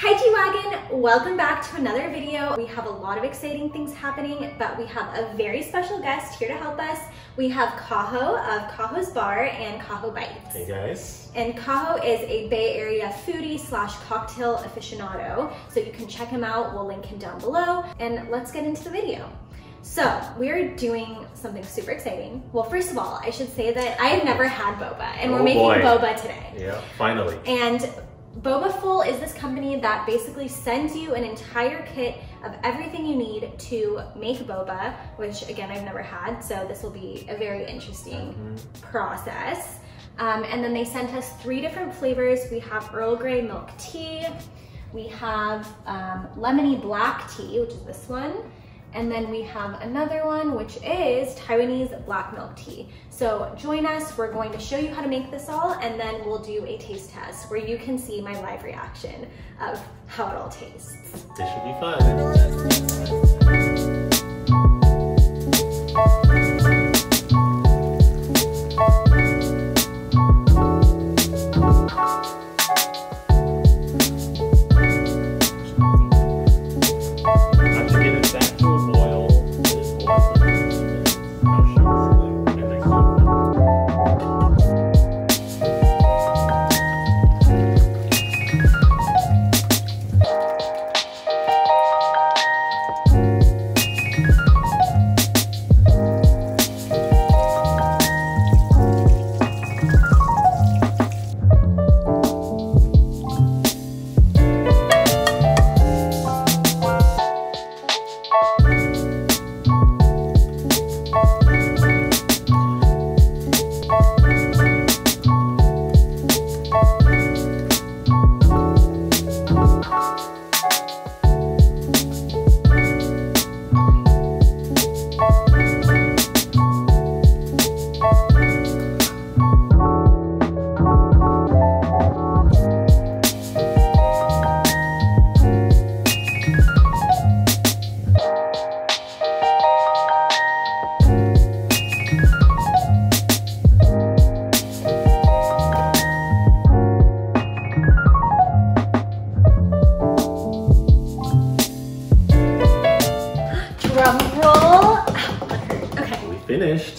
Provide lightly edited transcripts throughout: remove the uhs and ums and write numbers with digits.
Hi G Wagon, welcome back to another video. We have a lot of exciting things happening, but we have a very special guest here to help us. We have Kaho of Kaho's Bar and Kaho Bites. Hey guys. And Kaho is a Bay Area foodie slash cocktail aficionado, so you can check him out. We'll link him down below, and let's get into the video. So we're doing something super exciting. Well, first of all, I should say that I have never had boba, and we're making boba today. Yeah, finally. And Bobaful is this company that basically sends you an entire kit of everything you need to make boba, which again, I've never had, so this will be a very interesting process. And then they sent us 3 different flavors. We have Earl Grey milk tea, we have lemony black tea, which is this one, and then we have another one, which is Taiwanese black milk tea. So join us, we're going to show you how to make this all, and then we'll do a taste test where you can see my live reaction of how it all tastes. This should be fun.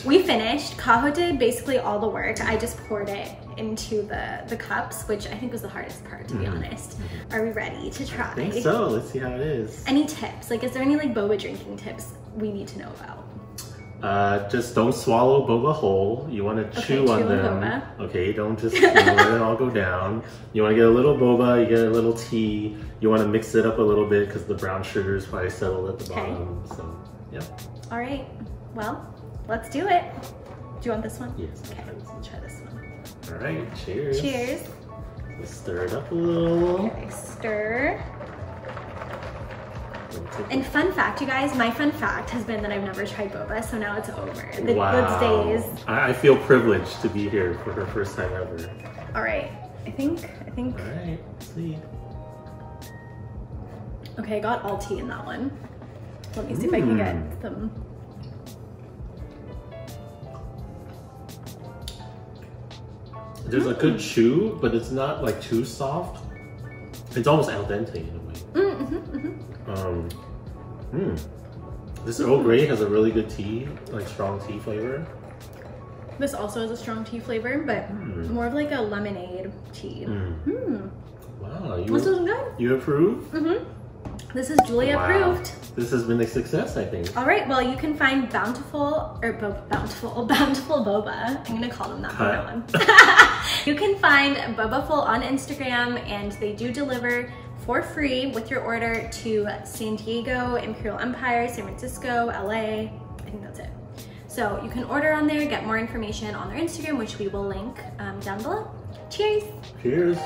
We finished. Kaho did basically all the work. I just poured it into the cups, which I think was the hardest part, to be honest. Are we ready to try? I think so. Let's see how it is. Any tips? Like, is there any like boba drinking tips we need to know about? Just don't swallow boba whole. You want to chew on them. Boba. Okay, don't just let it all go down. You want to get a little boba, you get a little tea. You want to mix it up a little bit because the brown sugar is probably settled at the bottom. So, yeah. All right. Well, let's do it. Do you want this one? Yes. Okay, let's try this one. All right, cheers. Cheers. Let's stir it up a little. Okay, stir. And fun fact, you guys, my fun fact has been that I've never tried boba, so now it's over. Wow. Those days. I feel privileged to be here for her first time ever. All right, I think. All right, let's see. Okay, I got all tea in that one. Let me see if I can get some. There's a good chew, but it's not like too soft. It's almost al dente in a way. This Earl Grey has a really good tea, like strong tea flavor. This also has a strong tea flavor, but more of like a lemonade tea. Wow, this is good. You approve? This is Julia approved. This has been a success, I think. All right, well, you can find Bountiful Boba. I'm gonna call them that from now on. You can find Bobaful on Instagram, and they do deliver for free with your order to San Diego, Imperial Empire, San Francisco, LA. I think that's it. So you can order on there, get more information on their Instagram, which we will link down below. Cheers. Cheers.